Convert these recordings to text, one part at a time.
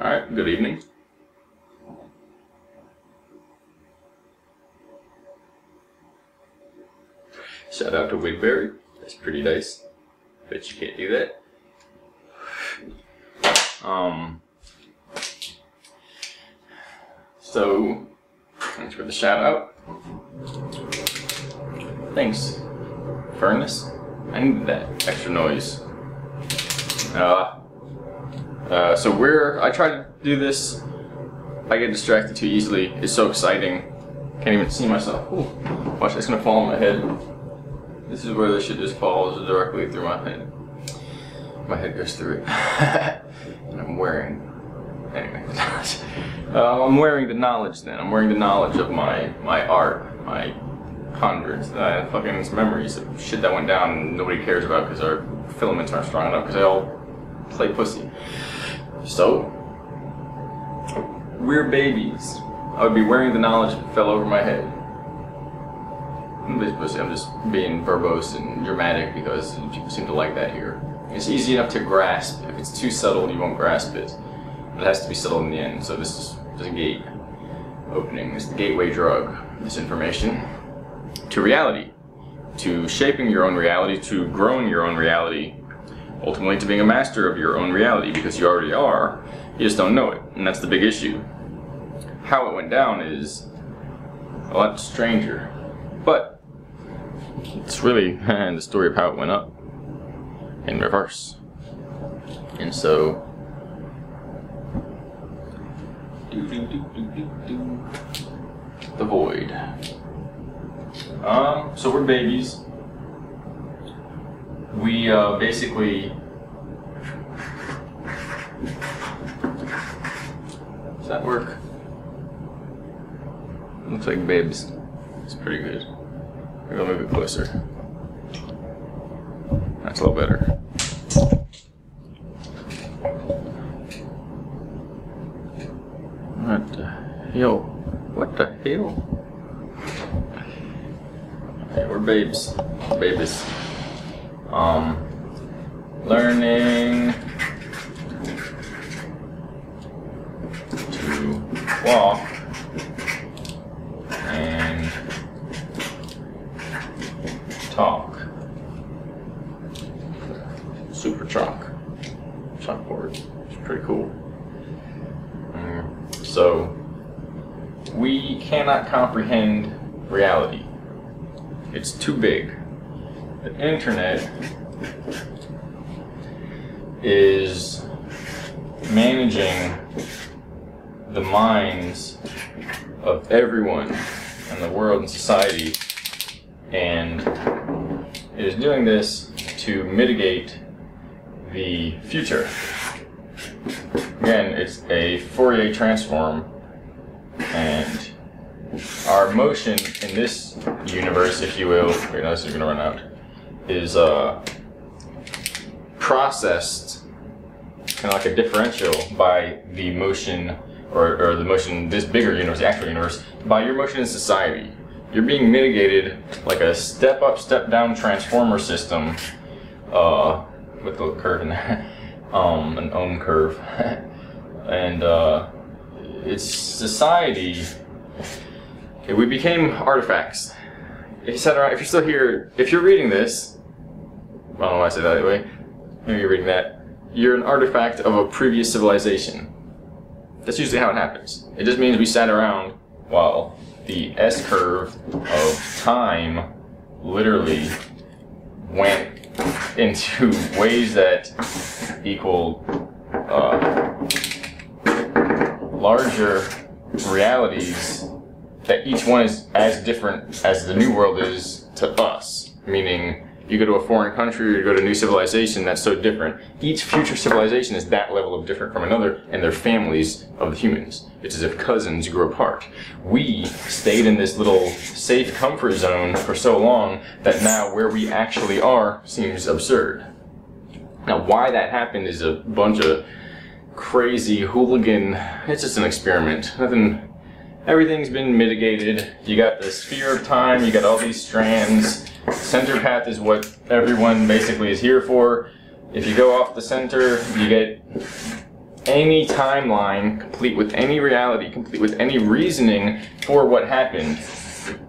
Alright, good evening. Shout out to Woodbury. That's pretty nice. Bet you can't do that. So, thanks for the shout out. Thanks, Furnace. I needed that extra noise. I try to do this. I get distracted too easily. It's so exciting. Can't even see myself. Ooh, watch, it's gonna fall on my head. This is where this shit just falls directly through my head. My head goes through it. And I'm wearing... Anyway. I'm wearing the knowledge then. I'm wearing the knowledge of my art, my hundreds, fucking memories of shit that went down and nobody cares about because our filaments aren't strong enough because they all play pussy. So, we're babies. I would be wearing the knowledge if it fell over my head. I'm just being verbose and dramatic because people seem to like that here. It's easy enough to grasp. If it's too subtle, you won't grasp it. But it has to be subtle in the end. So this is just a gate opening. It's the gateway drug, this information, to reality, to shaping your own reality, to growing your own reality, ultimately to being a master of your own reality, because you already are. You just don't know it, and that's the big issue. How it went down is a lot stranger, but it's really the story of how it went up in reverse. And so, the void. So we're babies. We basically. Does that work? Looks like babes. It's pretty good. Maybe I'll move it closer. That's a little better. What the hell? What the hell? Okay, we're babes. Babies. Learning to walk and talk. Super chalkboard. It's pretty cool. So we cannot comprehend reality. It's too big. The internet is managing the minds of everyone in the world and society, and it is doing this to mitigate the future. Again, it's a Fourier transform, and our motion in this universe, if you will, wait, no, this is gonna run out, is processed kind of like a differential by the motion, or the motion, this bigger universe, the actual universe, by your motion in society. You're being mitigated like a step up, step down transformer system with a curve in there, an ohm curve. And it's society. Okay, we became artifacts. If you're still here, if you're reading this, I don't know why I say that anyway. Maybe you're reading that. You're an artifact of a previous civilization. That's usually how it happens. It just means we sat around while the S-curve of time literally went into ways that equal larger realities, that each one is as different as the new world is to us. Meaning, you go to a foreign country or you go to a new civilization that's so different. Each future civilization is that level of different from another, and they're families of the humans. It's as if cousins grew apart. We stayed in this little safe comfort zone for so long that now where we actually are seems absurd. Now, why that happened is a bunch of crazy hooligan, it's just an experiment. Everything's been mitigated. You got the sphere of time, you got all these strands. Center path is what everyone basically is here for. If you go off the center, you get any timeline, complete with any reality, complete with any reasoning for what happened,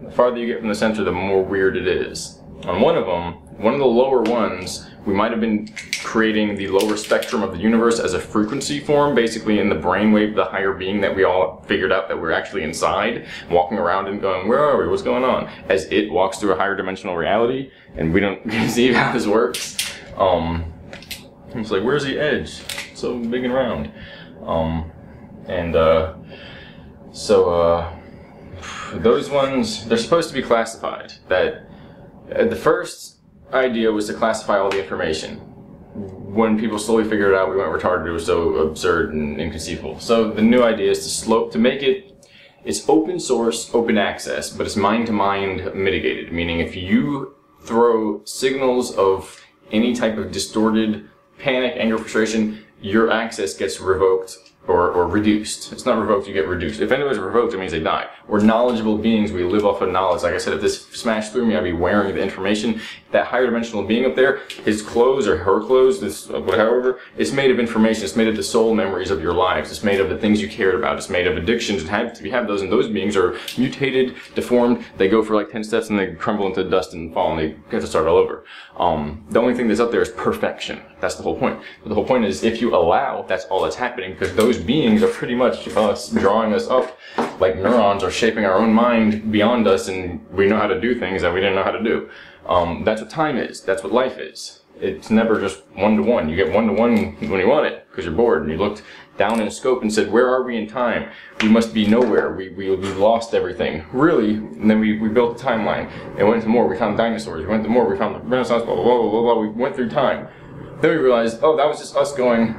the farther you get from the center, the more weird it is. On one of them, one of the lower ones, we might have been creating the lower spectrum of the universe as a frequency form, basically in the brainwave, the higher being that we all figured out that we're actually inside, walking around and going, where are we, what's going on? As it walks through a higher dimensional reality, and we don't see how this works. It's like, where's the edge? So big and round. Those ones, they're supposed to be classified. That the first idea was to classify all the information. When people slowly figured it out, we went retarded. It was so absurd and inconceivable. So the new idea is to make it, it's open source, open access, but it's mind-to-mind mitigated. Meaning if you throw signals of any type of distorted panic, anger, frustration, your access gets revoked or reduced. It's not revoked, you get reduced. If anybody's revoked, it means they die. We're knowledgeable beings, we live off of knowledge. Like I said, if this smashed through me, I'd be wearing the information. That higher dimensional being up there, his clothes or her clothes, this, however, it's made of information. It's made of the soul memories of your lives. It's made of the things you cared about. It's made of addictions. We have those, and those beings are mutated, deformed. They go for like 10 steps and they crumble into dust and fall, and they get to start all over. The only thing that's up there is perfection. That's the whole point. But the whole point is, if you allow, that's all that's happening, because those beings are pretty much us, drawing us up like neurons, are shaping our own mind beyond us, and we know how to do things that we didn't know how to do. That's what time is. That's what life is. It's never just one-to-one. You get one-to-one when you want it, because you're bored, and you looked down in a scope and said, where are we in time? We must be nowhere. We lost everything. Really, and then we built a timeline, and went to more. We found dinosaurs. We went to more. We found the Renaissance, blah, blah, blah, blah, blah. We went through time. Then we realized, oh, that was just us going,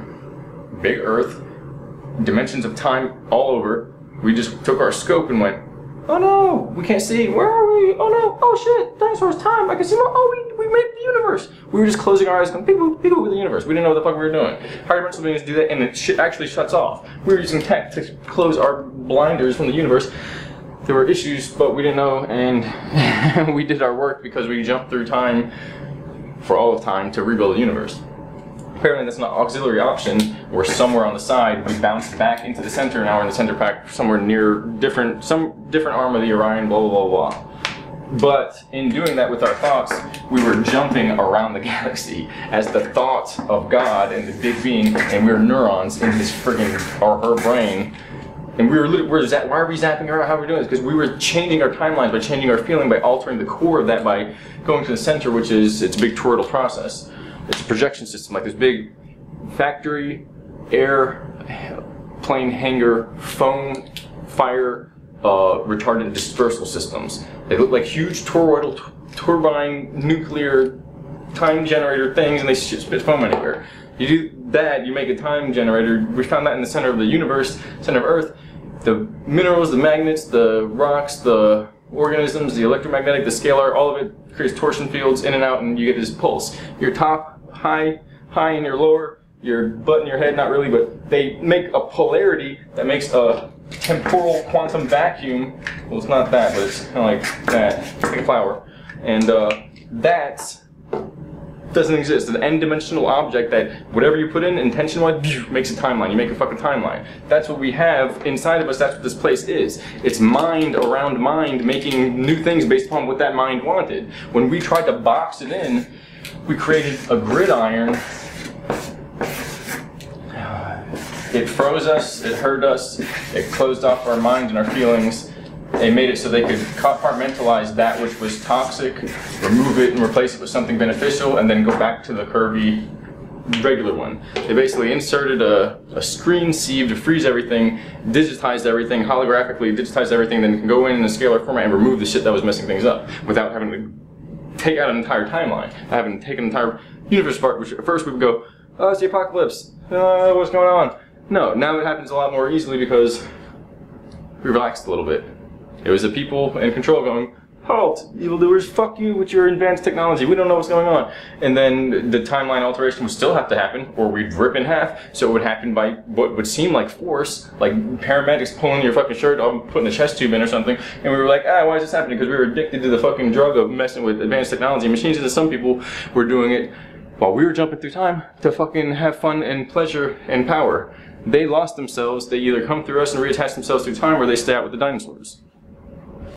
big Earth, dimensions of time all over. We just took our scope and went, oh no, we can't see. Where are we? Oh no, oh shit, dinosaurs, time. I can see more. Oh, we made the universe. We were just closing our eyes, going, peekaboo with the universe. We didn't know what the fuck we were doing. Higher dimensional beings do that, and it actually shuts off. We were using tech to close our blinders from the universe. There were issues, but we didn't know, and we did our work because we jumped through time for all of time to rebuild the universe. Apparently that's not an auxiliary option. We're somewhere on the side. We bounced back into the center. Now we're in the center pack, somewhere near some different arm of the Orion. Blah blah blah blah. But in doing that with our thoughts, we were jumping around the galaxy as the thought of God and the big being, and we were neurons in his friggin' or her brain. And why are we zapping around? How are we doing this? Because we were changing our timelines by changing our feeling, by altering the core of that, by going to the center, which is it's a big toroidal process. It's a projection system, like this big factory, airplane hangar, foam, fire, retardant dispersal systems. They look like huge toroidal, turbine, nuclear, time generator things, and they spit foam anywhere. You do that, you make a time generator. We found that in the center of the universe, center of Earth. The minerals, the magnets, the rocks, the organisms, the electromagnetic, the scalar, all of it creates torsion fields in and out, and you get this pulse. Your top, high and your lower, your butt and your head, not really, but they make a polarity that makes a temporal quantum vacuum. Well, it's not that, but it's kind of like that. It's like a flower. And that doesn't exist. An n-dimensional object that whatever you put in intention-wise makes a timeline. You make a fucking timeline. That's what we have inside of us. That's what this place is. It's mind around mind making new things based upon what that mind wanted. When we tried to box it in, we created a gridiron. It froze us, it hurt us, it closed off our minds and our feelings. They made it so they could compartmentalize that which was toxic, remove it and replace it with something beneficial, and then go back to the curvy, regular one. They basically inserted a screen sieve to freeze everything, digitized everything, holographically digitized everything, then can go in a scalar format and remove the shit that was messing things up without having to take out an entire timeline, having to take an entire universe apart, which at first we would go, oh, it's the apocalypse, what's going on? No, now it happens a lot more easily because we relaxed a little bit. It was the people in control going, halt, evildoers, fuck you with your advanced technology, we don't know what's going on. And then the timeline alteration would still have to happen, or we'd rip in half, so it would happen by what would seem like force, like paramedics pulling your fucking shirt off, putting a chest tube in or something, and we were like, why is this happening? Because we were addicted to the fucking drug of messing with advanced technology and machines, and some people were doing it while we were jumping through time to fucking have fun and pleasure and power. they lost themselves. They either come through us and reattach themselves through time, or they stay out with the dinosaurs.